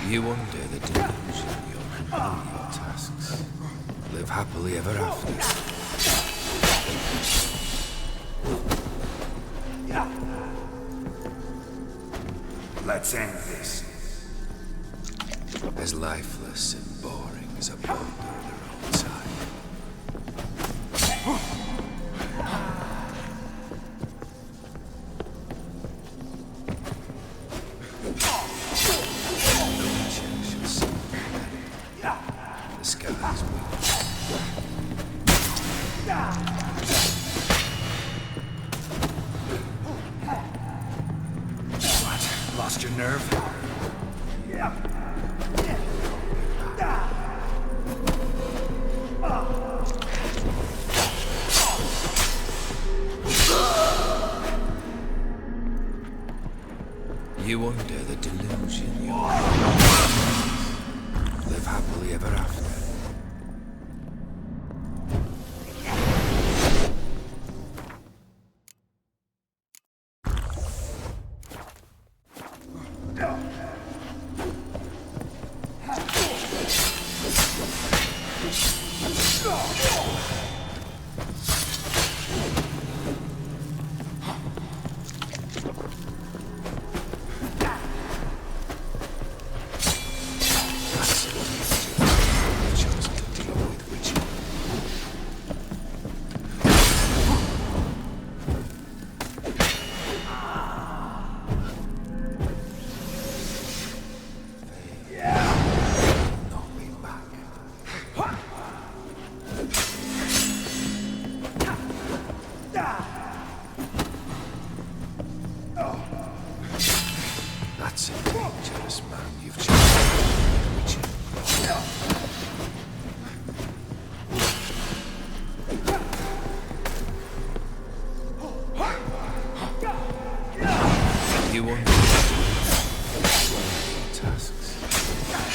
You undo the delusion you'll complete your tasks. Live happily ever after. Let's end this. As lifeless and boring as a boulder on the roadside. Lost your nerve? You under the delusion you're live happily ever after. That's a dangerous man you've chosen. You won't tasks.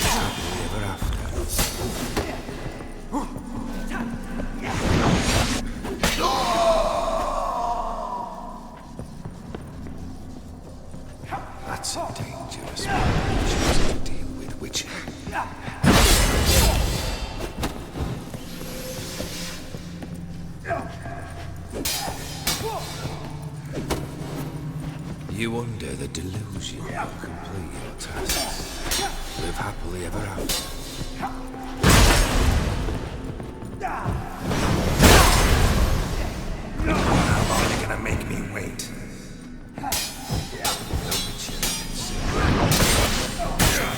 Happily ever after. That's a dangerous man who chooses to deal with witching. You under the delusion you'll complete your tasks. Live happily ever after. How long are you gonna make me wait?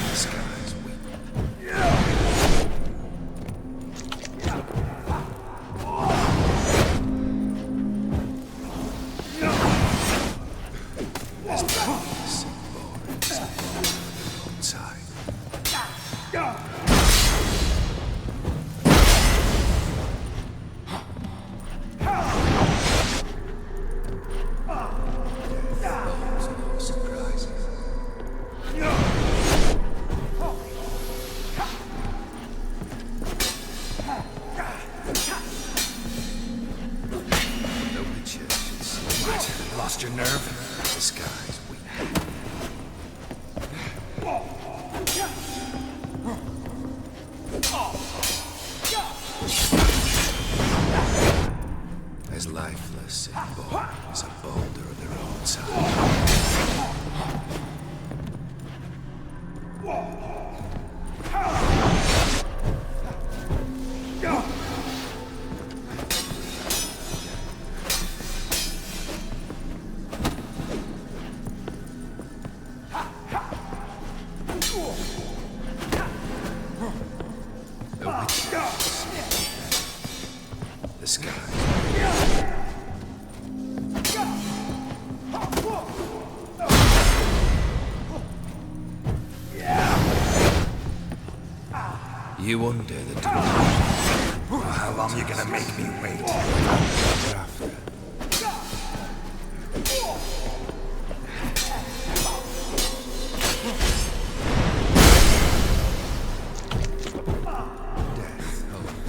The skies weep. As darkness and boring as a boulder on the roadside. Holds no surprises. The witcher should see What? Lost your nerve? the skies weep. As lifeless and boring as a boulder on the roadside. The witcher the skies. You under the delusion. How long are you gonna make me wait? Ever after. Death holds.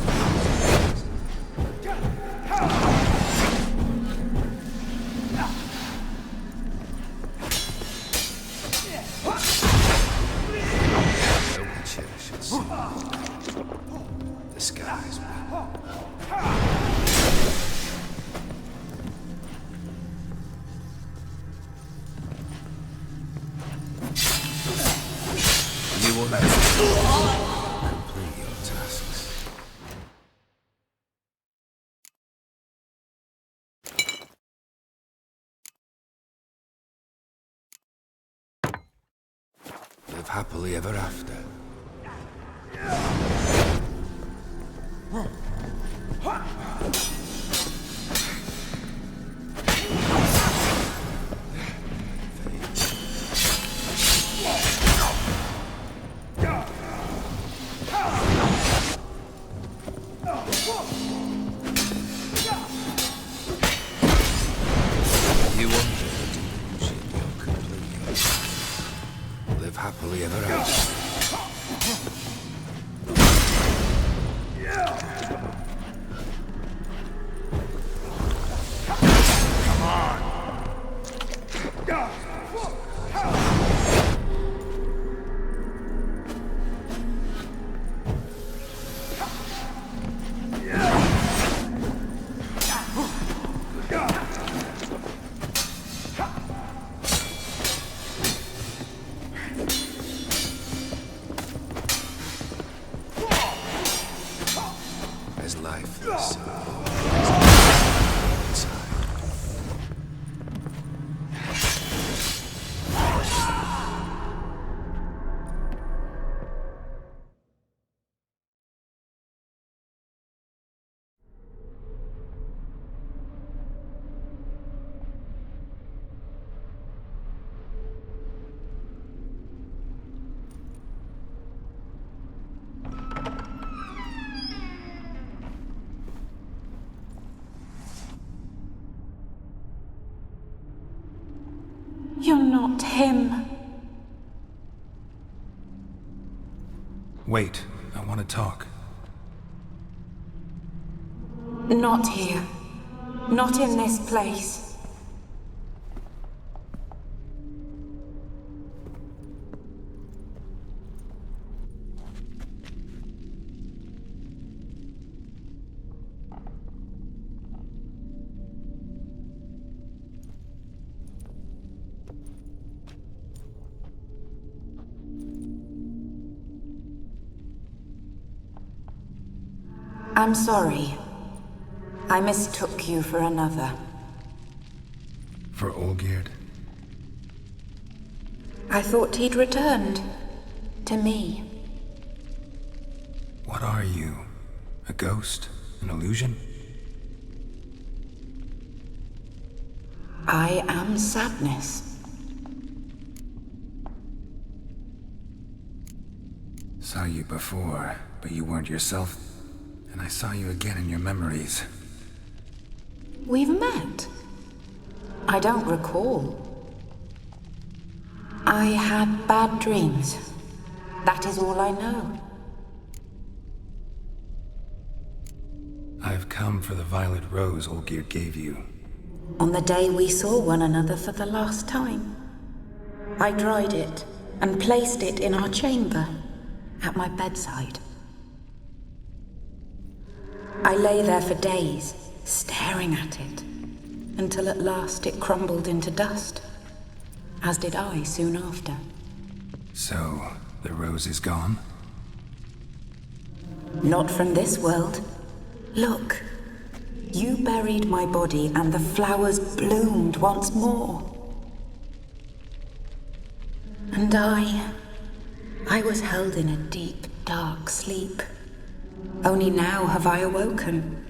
live happily ever after. You under the delusion you're complete. Live happily ever after. As lifeless inside. You're not him. Wait, I want to talk. Not here. Not in this place. I'm sorry. I mistook you for another. For Olgierd? I thought he'd returned. To me. What are you? A ghost? An illusion? I am sadness. Saw you before, but you weren't yourself. And I saw you again in your memories. We've met. I don't recall. I had bad dreams. That is all I know. I've come for the violet rose Olgierd gave you. On the day we saw one another for the last time, I dried it and placed it in our chamber, at my bedside. I lay there for days, staring at it, until at last it crumbled into dust, as did I soon after. So, the rose is gone? Not from this world. Look, you buried my body and the flowers bloomed once more. And I was held in a deep, dark sleep. Only now have I awoken,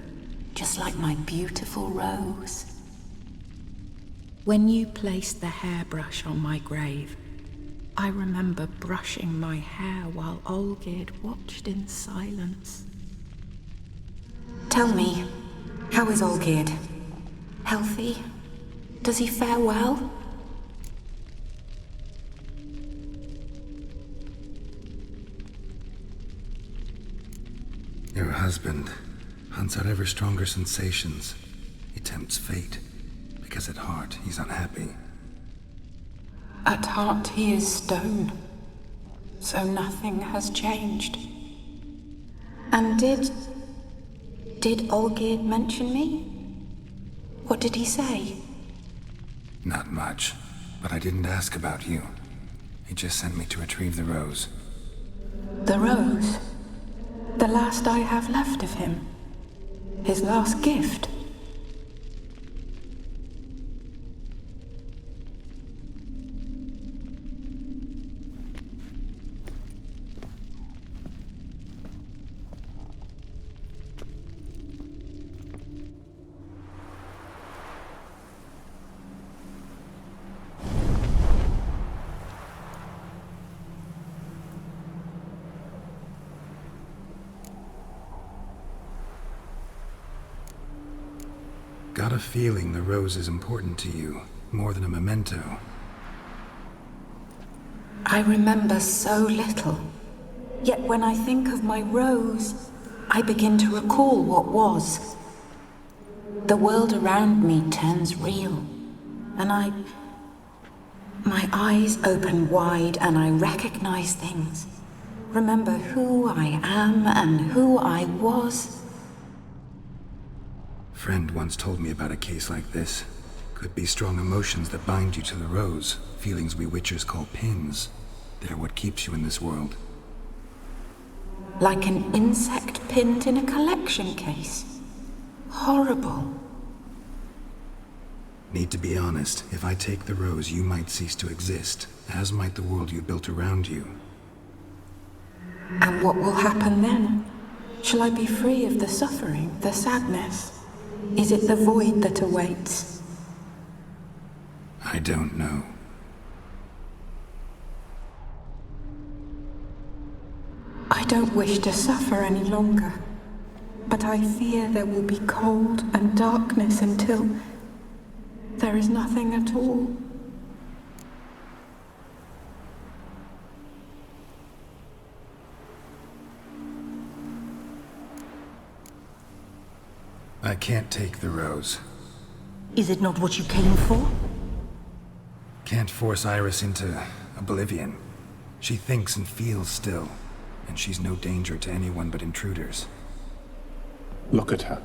just like my beautiful rose. When you placed the hairbrush on my grave, I remember brushing my hair while Olgierd watched in silence. Tell me, how is Olgierd? Healthy? Does he fare well? Your husband hunts out ever stronger sensations. He tempts fate, because at heart he's unhappy. At heart he is stone, so nothing has changed. And did Olgierd mention me? What did he say? Not much, but I didn't ask about you. He just sent me to retrieve the rose. The rose? The last I have left of him? His last gift? a feeling the rose is important to you, more than a memento. I remember so little. Yet when I think of my rose, I begin to recall what was. The world around me turns real, and my eyes open wide and I recognize things. Remember who I am and who I was. Friend once told me about a case like this. Could be strong emotions that bind you to the rose, feelings we witchers call pins. They're what keeps you in this world. Like an insect pinned in a collection case. Horrible. Need to be honest, if I take the rose, you might cease to exist, as might the world you built around you. And what will happen then? Shall I be free of the suffering, the sadness? Is it the void that awaits? I don't know. I don't wish to suffer any longer, but I fear there will be cold and darkness until there is nothing at all. I can't take the rose. Is it not what you came for? Can't force Iris into oblivion. She thinks and feels still, and she's no danger to anyone but intruders. Look at her.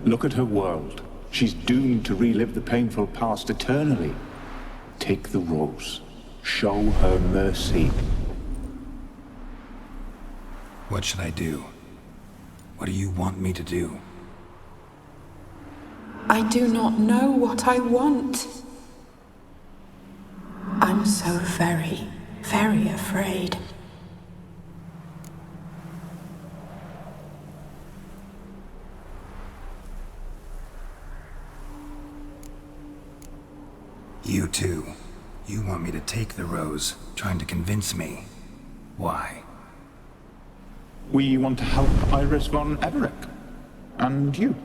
Look at her world. She's doomed to relive the painful past eternally. Take the rose. Show her mercy. What should I do? What do you want me to do? I do not know what I want. I'm so very, very afraid. You too. You want me to take the rose, trying to convince me. Why? We want to help Iris von Everick. And you.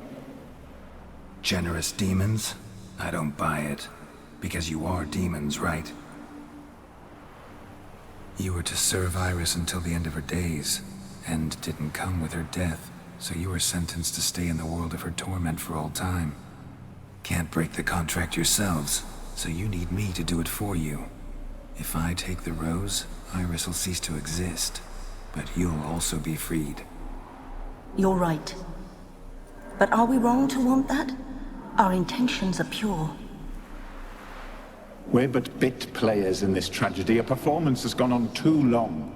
Generous demons? I don't buy it. Because you are demons, right? You were to serve Iris until the end of her days. End didn't come with her death, so you were sentenced to stay in the world of her torment for all time. Can't break the contract yourselves, so you need me to do it for you. If I take the rose, Iris will cease to exist, but you'll also be freed. You're right. But are we wrong to want that? Our intentions are pure. We're but bit players in this tragedy. A performance has gone on too long.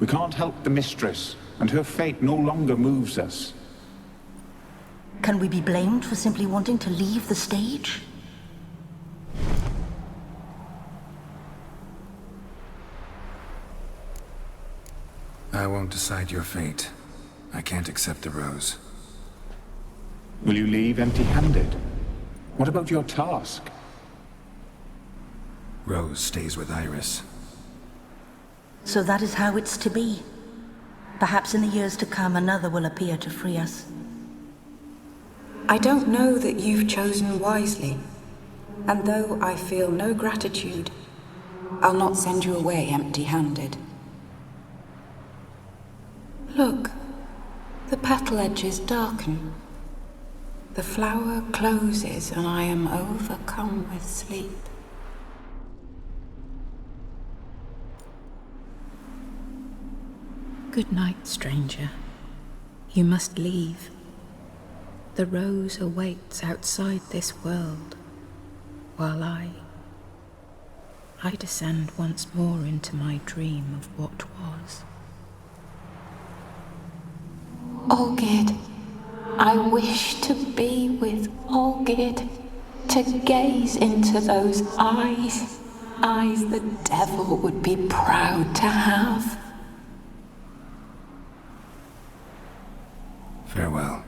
We can't help the mistress, and her fate no longer moves us. Can we be blamed for simply wanting to leave the stage? I won't decide your fate. I can't accept the rose. Will you leave empty-handed? What about your task? Rose stays with Iris. So that is how it's to be. Perhaps in the years to come another will appear to free us. I don't know that you've chosen wisely, and though I feel no gratitude, I'll not send you away empty-handed. Look, the petal edges darken. The flower closes and I am overcome with sleep. Good night, stranger. You must leave. The rose awaits outside this world, while I descend once more into my dream of what was. Olgid, I wish to be with Olgid, to gaze into those eyes the devil would be proud to have. Farewell.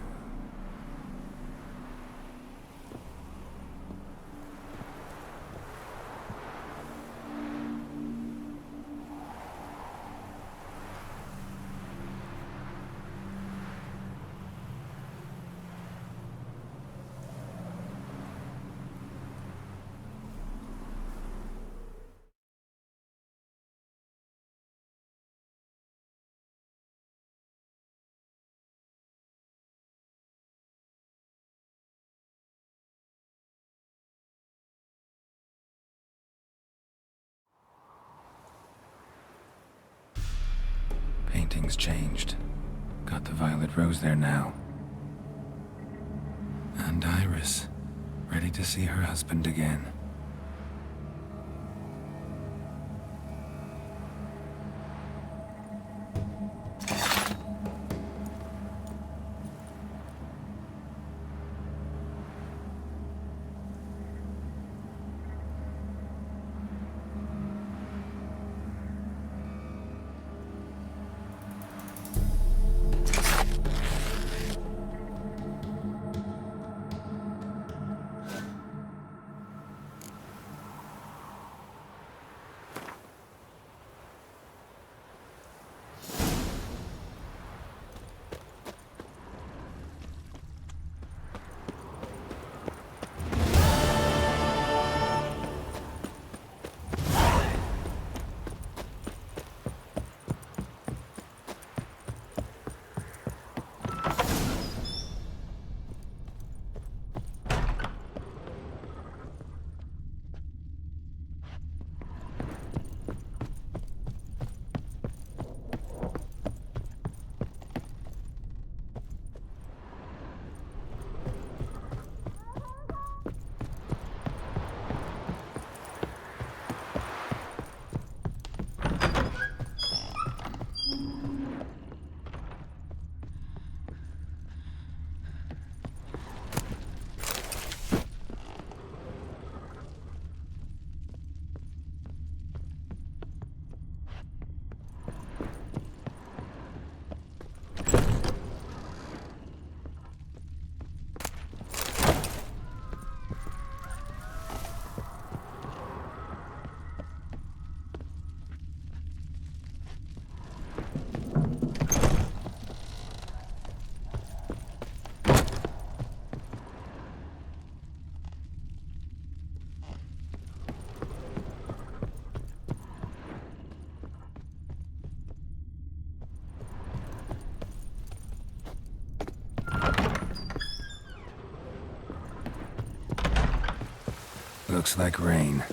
paintings changed. Got the violet rose there now. And Iris, ready to see her husband again. Looks like rain.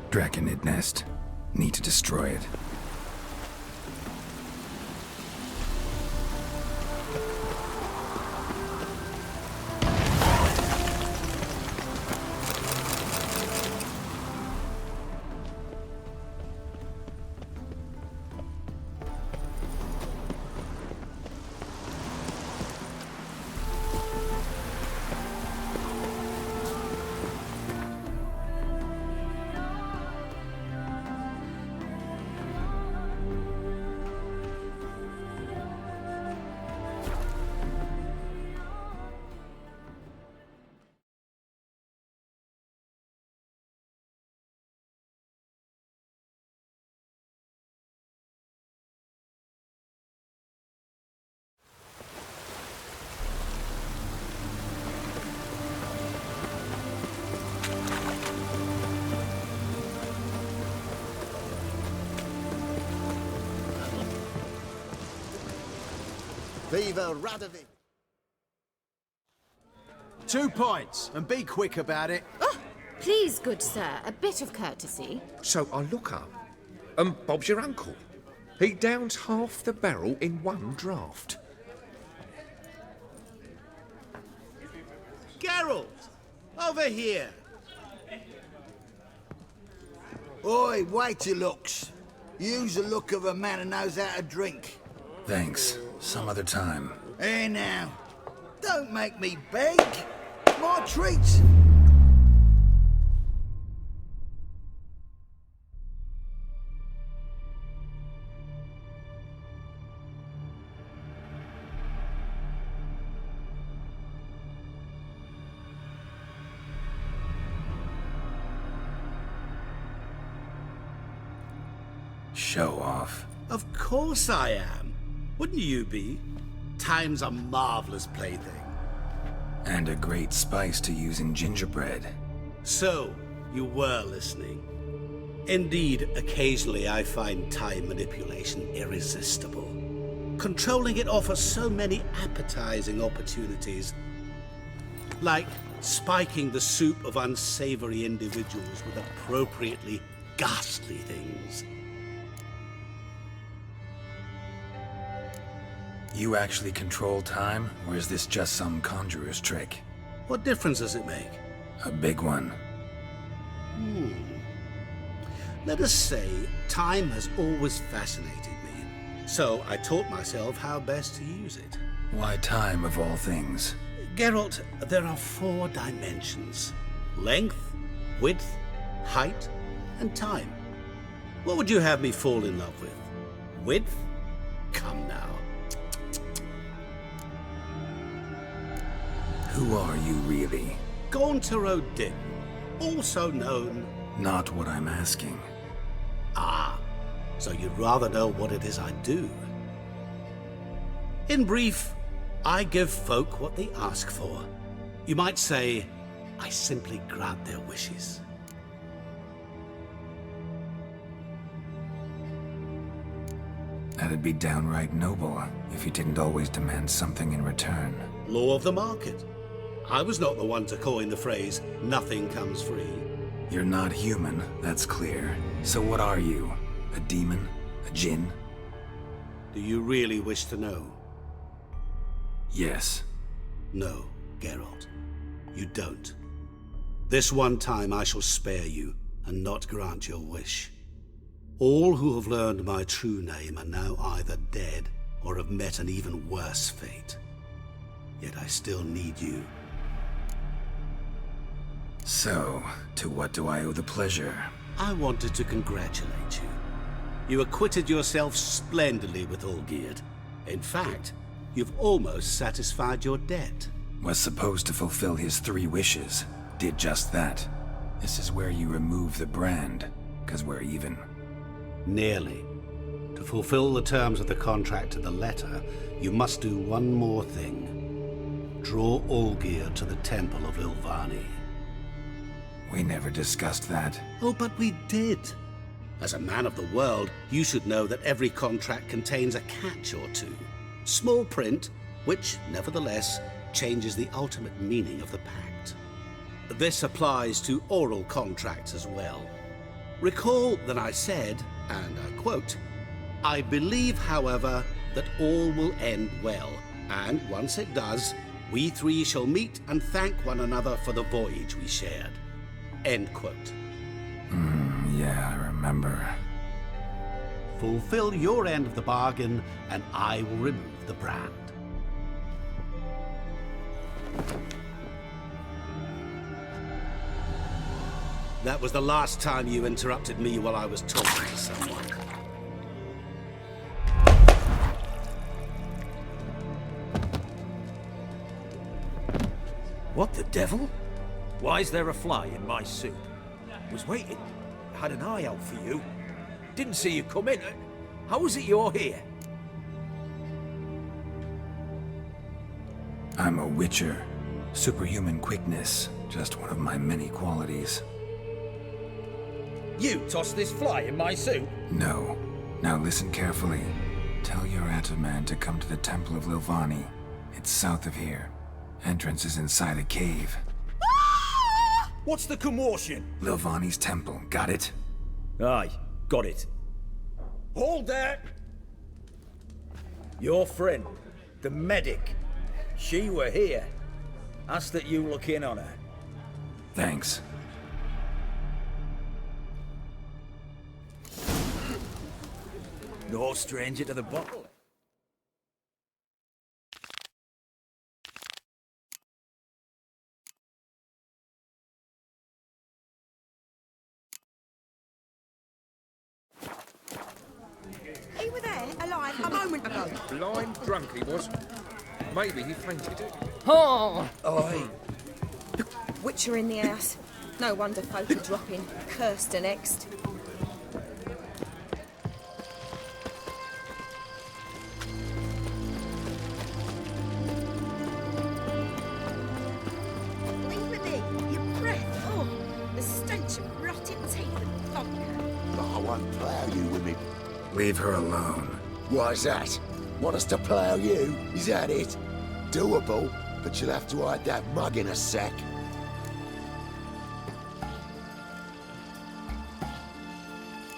Draconid nest. Need to destroy it. Viva Radovic! 2 points, and be quick about it. Oh, please, good sir, a bit of courtesy. So I look up, and Bob's your uncle. He downs half the barrel in one draught. Geralt! Over here! Oi, wait your looks. Use the look of a man who knows how to drink. Thanks. Some other time. Here now. Don't make me beg. My treats. Show off. Of course I am. Wouldn't you be? Time's a marvelous plaything. And a great spice to use in gingerbread. So, you were listening. Indeed, occasionally I find time manipulation irresistible. Controlling it offers so many appetizing opportunities. Like spiking the soup of unsavory individuals with appropriately ghastly things. You actually control time, or is this just some conjurer's trick? What difference does it make? A big one. Let us say time has always fascinated me, so I taught myself how best to use it. Why time of all things? Geralt, there are 4 dimensions. Length, width, height, and time. What would you have me fall in love with? Width? Come now. Who are you really? Gauntero Din, also known... Not what I'm asking. Ah, so you'd rather know what it is I do. In brief, I give folk what they ask for. You might say, I simply grant their wishes. That'd be downright noble if you didn't always demand something in return. Law of the market. I was not the one to coin the phrase, nothing comes free. You're not human, that's clear. So what are you? A demon? A djinn? Do you really wish to know? Yes. No, Geralt. You don't. This one time I shall spare you and not grant your wish. All who have learned my true name are now either dead or have met an even worse fate. Yet I still need you. So, to what do I owe the pleasure? I wanted to congratulate you. You acquitted yourself splendidly with Olgierd. In fact, you've almost satisfied your debt. Was supposed to fulfill his 3 wishes. Did just that. This is where you remove the brand, 'cause we're even. Nearly. To fulfill the terms of the contract to the letter, you must do one more thing. Draw Olgierd to the Temple of Ilvani. We never discussed that. Oh, but we did. As a man of the world, you should know that every contract contains a catch or two. Small print, which, nevertheless, changes the ultimate meaning of the pact. This applies to oral contracts as well. Recall that I said, and I quote, "I believe, however, that all will end well, and once it does, we three shall meet and thank one another for the voyage we shared." End quote. Yeah, I remember. Fulfill your end of the bargain, and I will remove the brand. That was the last time you interrupted me while I was talking to someone. What the devil? Why is there a fly in my soup? Was waiting. Had an eye out for you. Didn't see you come in. How is it you're here? I'm a witcher. Superhuman quickness, just one of my many qualities. You tossed this fly in my soup? No. Now listen carefully. Tell your Ataman to come to the Temple of Lilvani. It's south of here. Entrance is inside a cave. What's the commotion? Lilvani's temple, got it? Aye, got it. Hold there! Your friend, the medic, she were here. Ask that you look in on her. Thanks. No stranger to the bottle. He were there, alive, a moment ago. Blind drunk he was. Maybe he fainted. Oh! Oi. Witcher in the house. No wonder folk are dropping. Cursed and next. Leave with me. Your breath. Oh, the stench of rotting teeth and vodka. But I won't plough you with me. Leave her alone. Why's that? Want us to plough you? Is that it? Doable, but you'll have to hide that mug in a sec.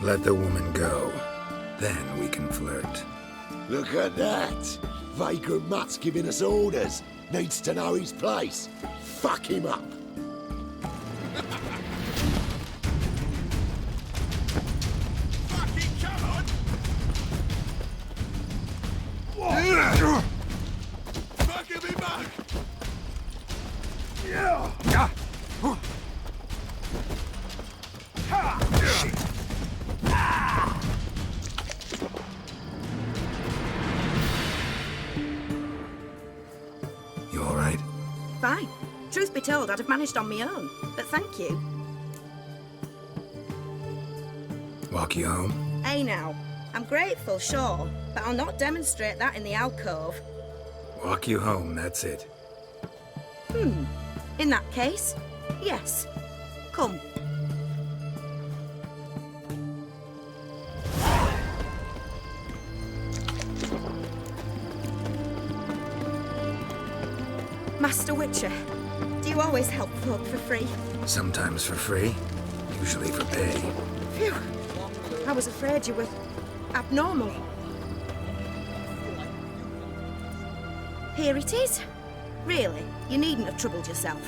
Let the woman go. Then we can flirt. Look at that! Vagrant Mutt's giving us orders. Needs to know his place. Fuck him up. Fucking come on! Fucking me back! Yeah! You alright? Fine. Truth be told, I'd have managed on my own. But thank you. Walk you home? Hey now. I'm grateful, sure, but I'll not demonstrate that in the alcove. Walk you home, that's it. In that case, yes. Come. Master Witcher, do you always help folk for free? Sometimes for free, usually for pay. Phew. I was afraid you were abnormal. Here it is. Really, you needn't have troubled yourself.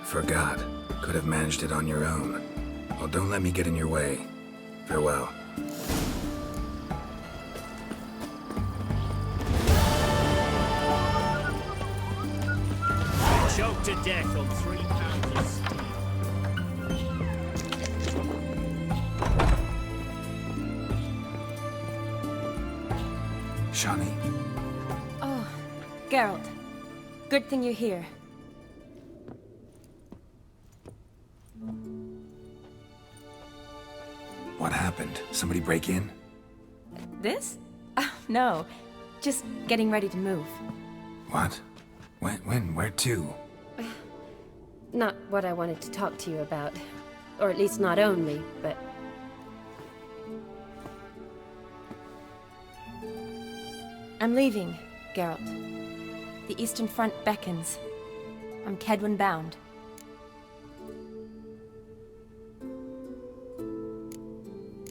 Forgot. Could have managed it on your own. Well, don't let me get in your way. Farewell. Choked to death on 3 pounds of steel. Shani, Oh, Geralt. Good thing you're here. what happened? Somebody break in? This? No. Just getting ready to move. What? When? Where to? Not what I wanted to talk to you about. Or at least not only, but... I'm leaving, Geralt. The Eastern Front beckons. I'm Kedwin bound.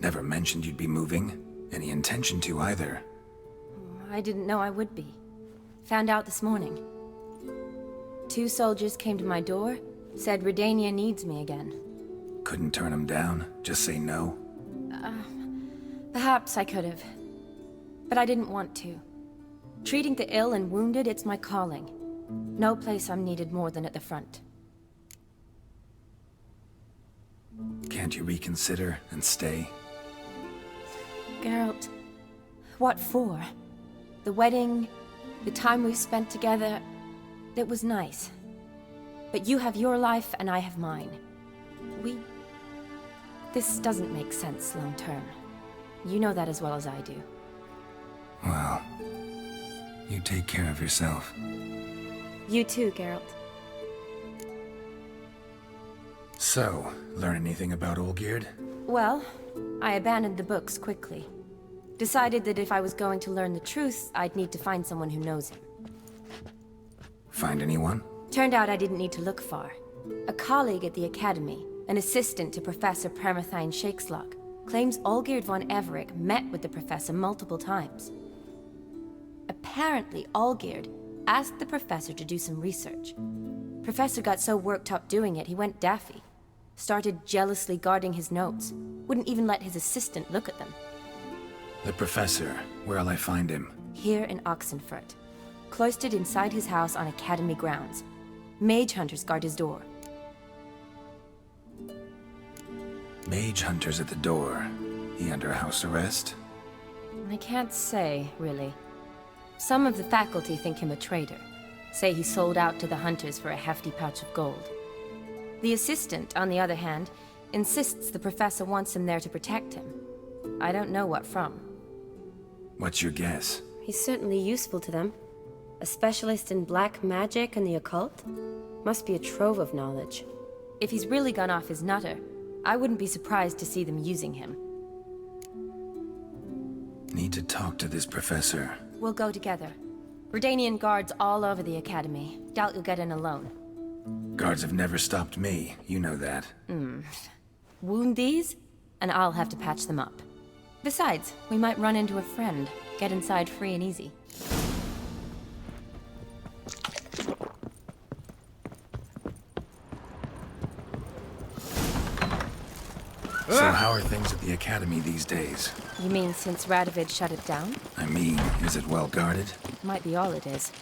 Never mentioned you'd be moving. Any intention to either. I didn't know I would be. Found out this morning. 2 soldiers came to my door, said Redania needs me again. Couldn't turn him down? Just say no? Perhaps I could have. But I didn't want to. Treating the ill and wounded, it's my calling. No place I'm needed more than at the front. Can't you reconsider and stay? Geralt, what for? The wedding, the time we've spent together, it was nice. But you have your life and I have mine. This doesn't make sense long term. You know that as well as I do. Well, you take care of yourself. You too, Geralt. So, learn anything about Olgierd? Well, I abandoned the books quickly. Decided that if I was going to learn the truth, I'd need to find someone who knows him. Find anyone? Turned out I didn't need to look far. A colleague at the Academy, an assistant to Professor Permathine Shakeslog, claims Olgierd von Everec met with the professor multiple times. Apparently, Olgierd asked the professor to do some research. Professor got so worked up doing it, he went daffy. Started jealously guarding his notes. Wouldn't even let his assistant look at them. The professor. Where'll I find him? Here in Oxenfurt. Cloistered inside his house on Academy grounds. Mage hunters guard his door. Mage hunters at the door. He under house arrest? I can't say, really. Some of the faculty think him a traitor. Say he sold out to the hunters for a hefty pouch of gold. The assistant, on the other hand, insists the professor wants him there to protect him. I don't know what from. What's your guess? He's certainly useful to them. A specialist in black magic and the occult? Must be a trove of knowledge. If he's really gone off his nutter, I wouldn't be surprised to see them using him. Need to talk to this professor. We'll go together. Redanian guards all over the Academy. Doubt you'll get in alone. Guards have never stopped me, you know that. Wound these, and I'll have to patch them up. Besides, we might run into a friend. Get inside free and easy. So how are things at the Academy these days? You mean since Radovid shut it down? I mean, is it well guarded? Might be all it is.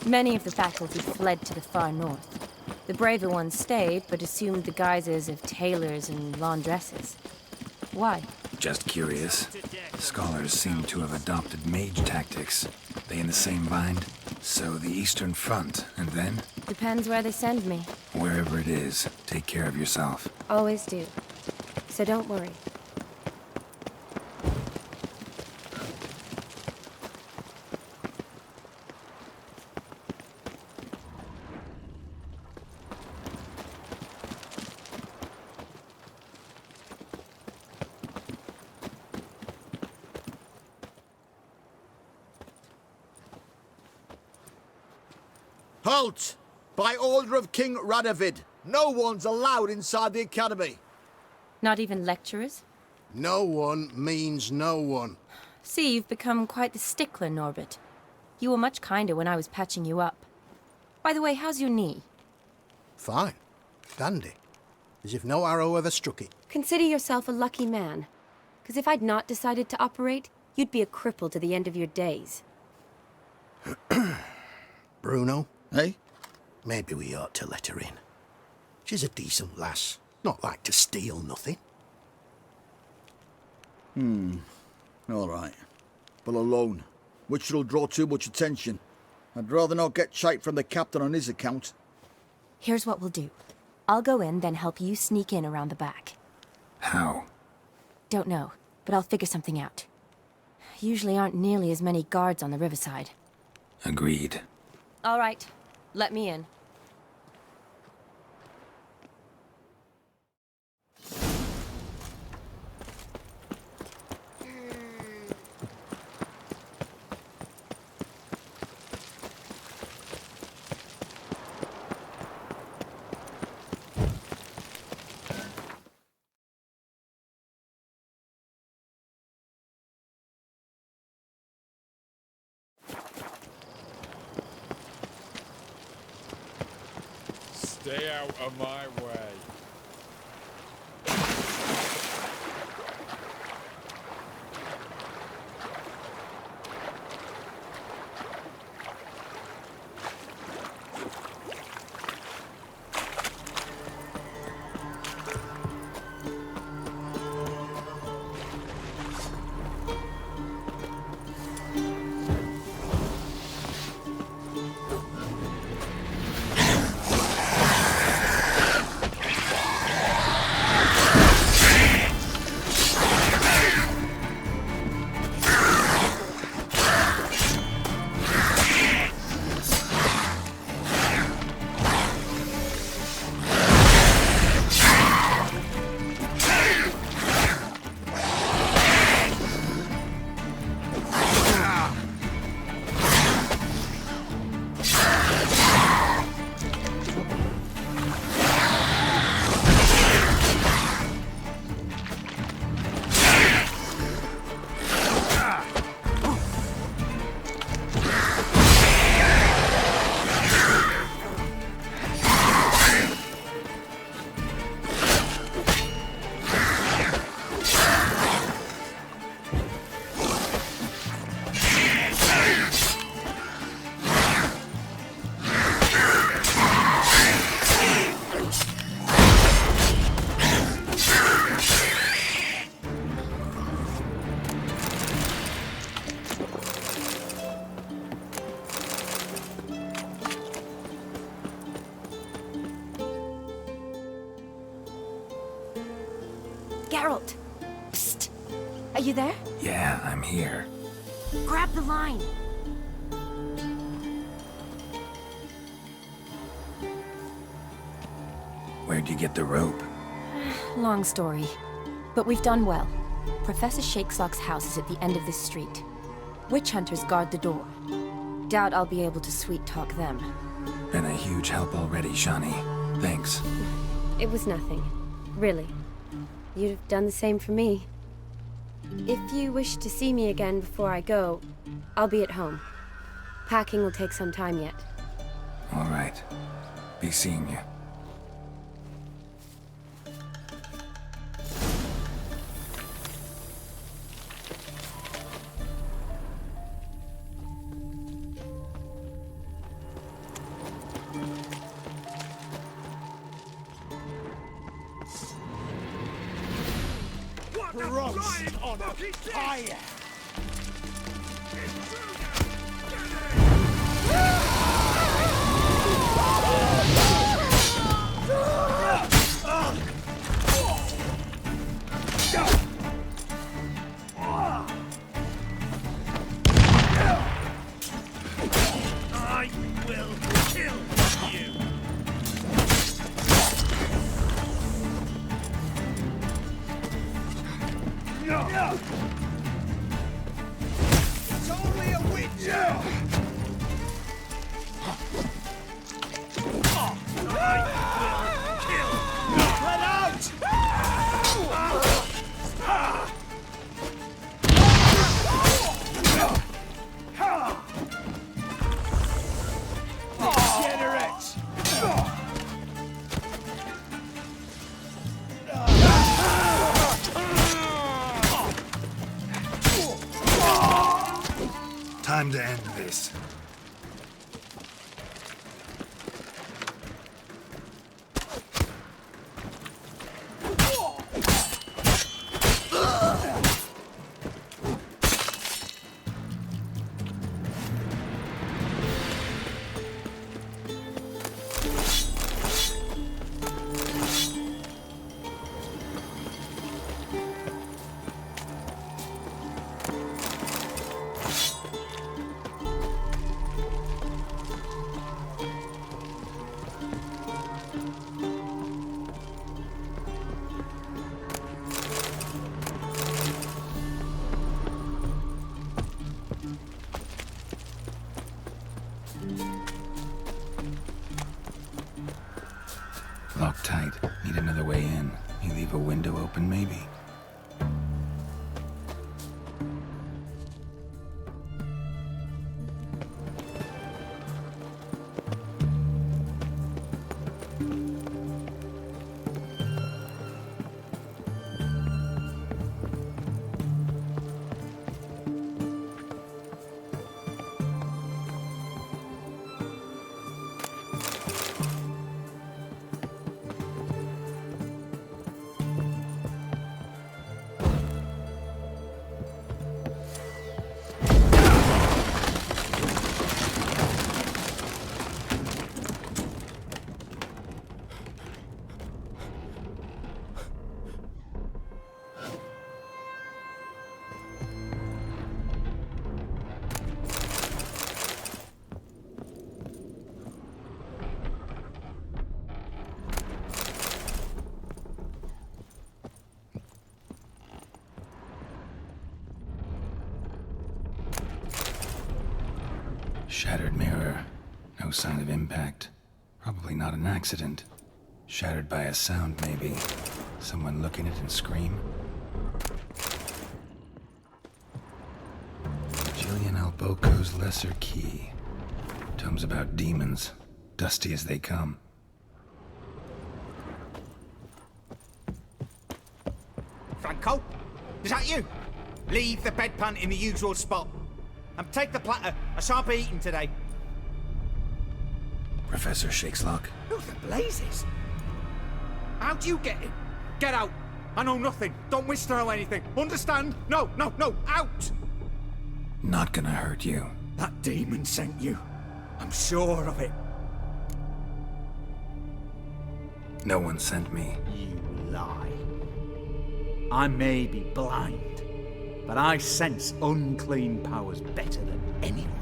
Many of the faculty fled to the far north. The braver ones stayed, but assumed the guises of tailors and laundresses. Why? Just curious. Scholars seem to have adopted mage tactics. They in the same bind? So the Eastern Front, and then? Depends where they send me. Wherever it is, take care of yourself. Always do. So don't worry. Halt! By order of King Radovid, no one's allowed inside the Academy. Not even lecturers? No one means no one. See, you've become quite the stickler, Norbert. You were much kinder when I was patching you up. By the way, how's your knee? Fine. Dandy. As if no arrow ever struck it. Consider yourself a lucky man. Because if I'd not decided to operate, you'd be a cripple to the end of your days. Bruno, eh? Maybe we ought to let her in. She's a decent lass. Not like to steal nothing. All right. But alone, which will draw too much attention. I'd rather not get shite from the captain on his account. Here's what we'll do. I'll go in, then help you sneak in around the back. How? Don't know, but I'll figure something out. Usually aren't nearly as many guards on the riverside. Agreed. All right. Let me in. Stay out of my way. Geralt! Psst! Are you there? Yeah, I'm here. Grab the line! Where'd you get the rope? Long story. But we've done well. Professor Shakesock's house is at the end of this street. Witch hunters guard the door. Doubt I'll be able to sweet-talk them. Been a huge help already, Shani. Thanks. It was nothing. Really. You'd have done the same for me. If you wish to see me again before I go, I'll be at home. Packing will take some time yet. All right. Be seeing you. Roast on a fire! I will kill you! It's only a witch! I will kill you! Let out! Degenerate! Time to end this. Locked tight. Need another way in. You leave a window open, maybe? Shattered mirror. No sign of impact. Probably not an accident. Shattered by a sound, maybe. Someone look in it and scream. Jillian Alboco's Lesser Key. Tomes about demons. Dusty as they come. Franco? Is that you? Leave the bedpan in the usual spot. And take the platter. I shan't be eating today. Professor Shakeslock. Who the blazes? How do you get in? Get out. I know nothing. Don't wish to know anything. Understand? No, no, no. Out! Not gonna hurt you. That demon sent you. I'm sure of it. No one sent me. You lie. I may be blind, but I sense unclean powers better than anyone.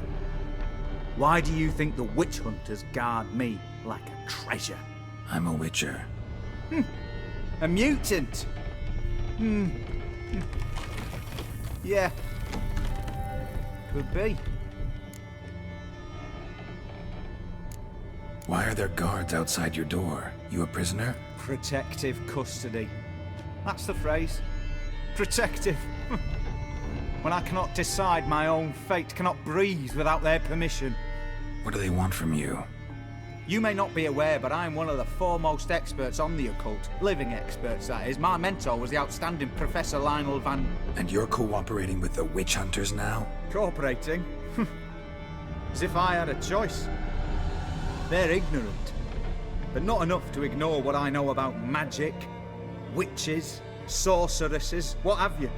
Why do you think the witch hunters guard me like a treasure? I'm a witcher. A mutant? Yeah. Could be. Why are there guards outside your door? You a prisoner? Protective custody. That's the phrase. Protective. When I cannot decide my own fate, cannot breathe without their permission. What do they want from you? You may not be aware, but I am one of the foremost experts on the occult. Living experts, that is. My mentor was the outstanding Professor Lionel Van... And you're cooperating with the witch hunters now? Cooperating? As if I had a choice. They're ignorant, but not enough to ignore what I know about magic, witches, sorceresses, what have you.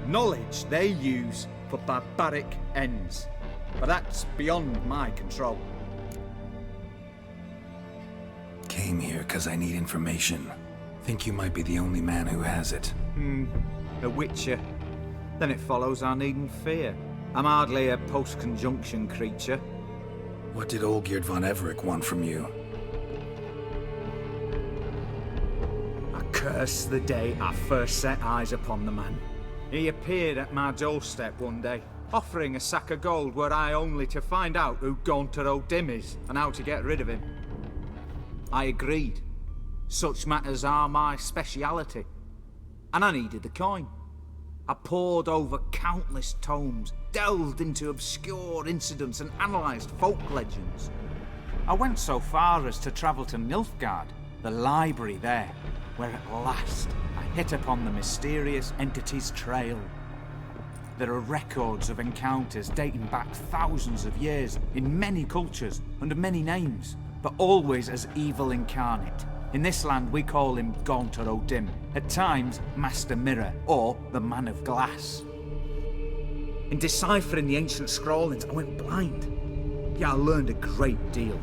Knowledge they use for barbaric ends, but that's beyond my control. Came here because I need information. Think you might be the only man who has it. A witcher. Then it follows I needn't fear. I'm hardly a post-conjunction creature. What did Olgierd von Everec want from you? I curse the day I first set eyes upon the man. He appeared at my doorstep one day, offering a sack of gold were I only to find out who Gaunter O'Dim is and how to get rid of him. I agreed. Such matters are my speciality. And I needed the coin. I pored over countless tomes, delved into obscure incidents and analysed folk legends. I went so far as to travel to Nilfgaard, the library there, where at last I hit upon the mysterious entity's trail. There are records of encounters dating back thousands of years in many cultures under many names, but always as evil incarnate. In this land we call him Gaunter O'Dim, at times Master Mirror or the Man of Glass. In deciphering the ancient scrawlings I went blind. Yeah, I learned a great deal.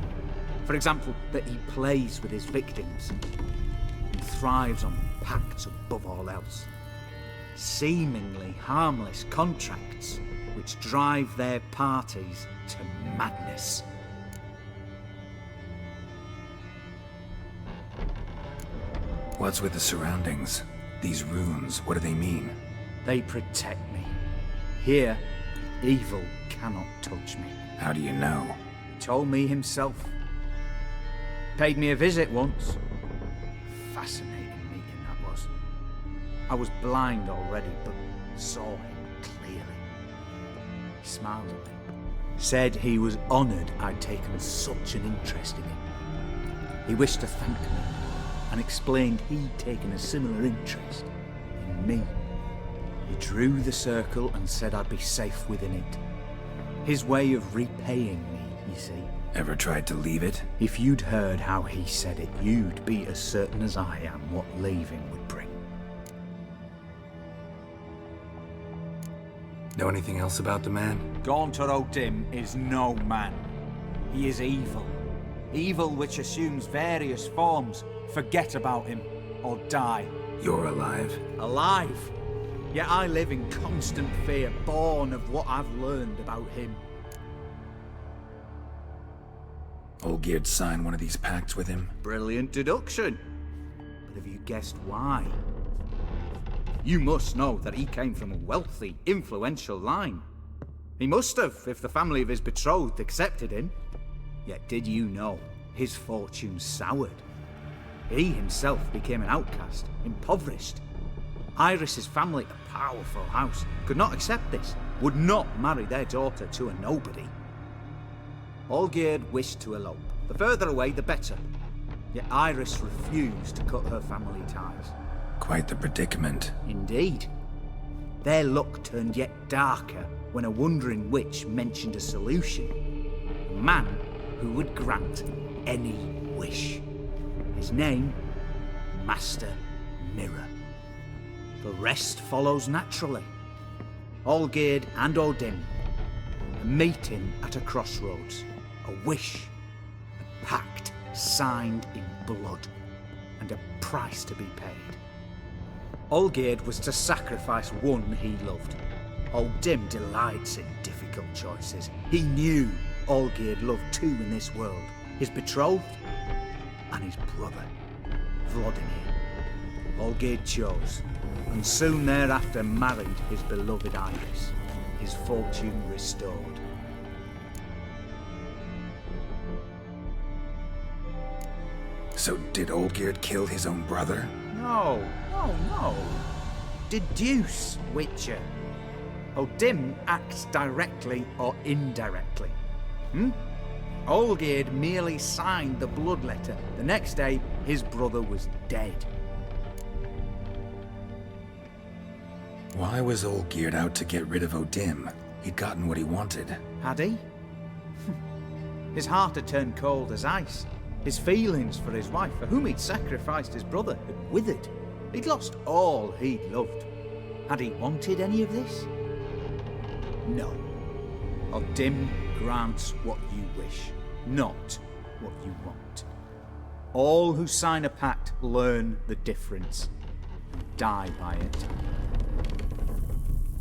For example, that he plays with his victims and thrives on pacts above all else. Seemingly harmless contracts which drive their parties to madness. What's with the surroundings? These runes, what do they mean? They protect me. Here, evil cannot touch me. How do you know? He told me himself. Paid me a visit once. Fascinating meeting that was. I was blind already, but saw him clearly. He smiled at me. Said he was honoured I'd taken such an interest in him. He wished to thank me, and explained he'd taken a similar interest in me. He drew the circle and said I'd be safe within it. His way of repaying me, you see. Ever tried to leave it? If you'd heard how he said it, you'd be as certain as I am what leaving would bring. Know anything else about the man? Gaunter O'Dim is no man. He is evil. Evil which assumes various forms. Forget about him, or die. You're alive? Alive? Yet I live in constant fear, born of what I've learned about him. Olgierd signed one of these pacts with him? Brilliant deduction. But have you guessed why? You must know that he came from a wealthy, influential line. He must have, if the family of his betrothed accepted him. Yet did you know his fortune soured? He himself became an outcast, impoverished. Iris's family, a powerful house, could not accept this, would not marry their daughter to a nobody. Olgierd wished to elope. The further away, the better. Yet Iris refused to cut her family ties. Quite the predicament. Indeed. Their luck turned yet darker when a wandering witch mentioned a solution. A man who would grant any wish. His name, Master Mirror. The rest follows naturally. Olgierd and Odin, a meeting at a crossroads, a wish, a pact signed in blood, and a price to be paid. Olgierd was to sacrifice one he loved. Odin delights in difficult choices. He knew Olgierd loved two in this world, his betrothed and his brother, Vladimir. Olgierd chose, and soon thereafter married his beloved Iris, his fortune restored. So did Olgierd kill his own brother? No. Deduce, Witcher. Odin acts directly or indirectly. Olgierd merely signed the blood letter. The next day, his brother was dead. Why was Olgierd out to get rid of Odin? He'd gotten what he wanted. Had he? His heart had turned cold as ice. His feelings for his wife, for whom he'd sacrificed his brother, had withered. He'd lost all he'd loved. Had he wanted any of this? No. Odin grants what you wish, not what you want. All who sign a pact learn the difference and die by it.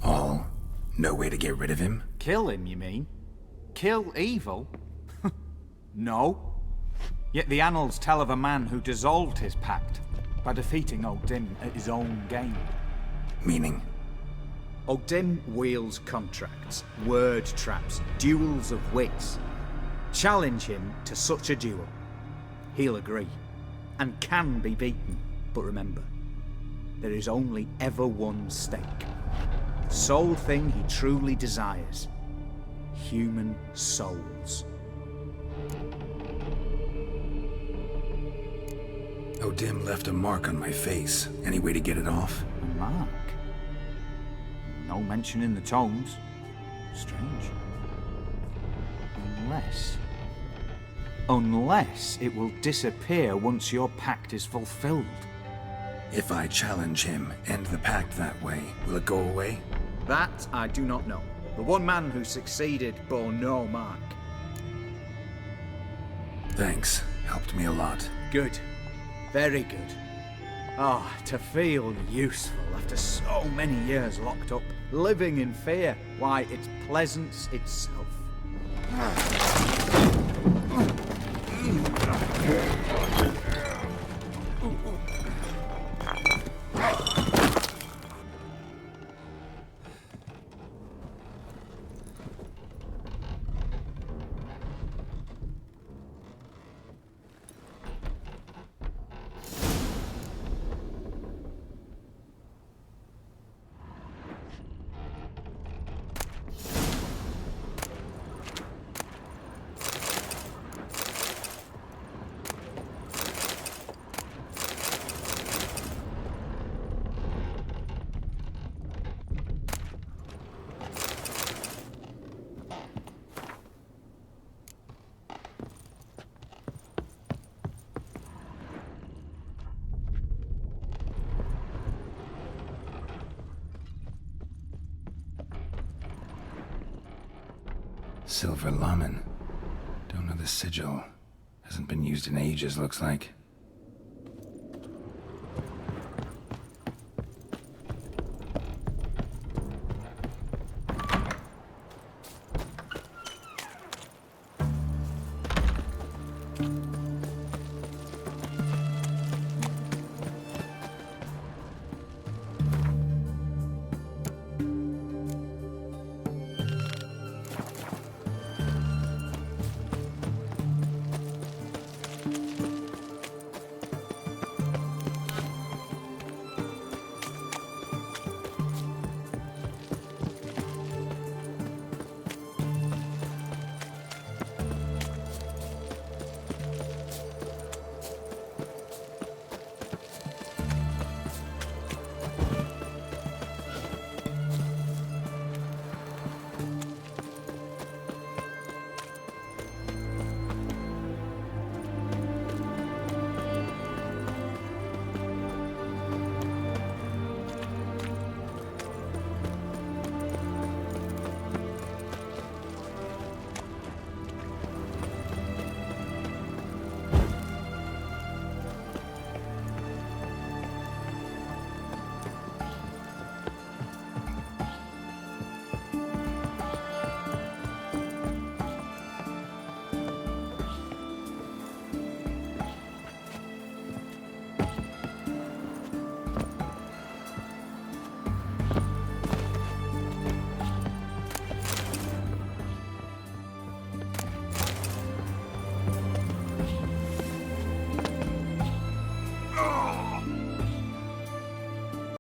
All? No way to get rid of him? Kill him, you mean? Kill evil? No. Yet the annals tell of a man who dissolved his pact by defeating Odin at his own game. Meaning? Odin wields contracts, word traps, duels of wits. Challenge him to such a duel. He'll agree, and can be beaten. But remember, there is only ever one stake. The sole thing he truly desires. Human souls. Odin left a mark on my face. Any way to get it off? A mark? No mention in the tomes. Strange. Unless it will disappear once your pact is fulfilled. If I challenge him, end the pact that way, will it go away? That I do not know. The one man who succeeded bore no mark. Thanks. Helped me a lot. Good. Very good. To feel useful after so many years locked up, living in fear. Why, it's pleasance itself. Silver Lamen. Don't know the sigil. Hasn't been used in ages, looks like.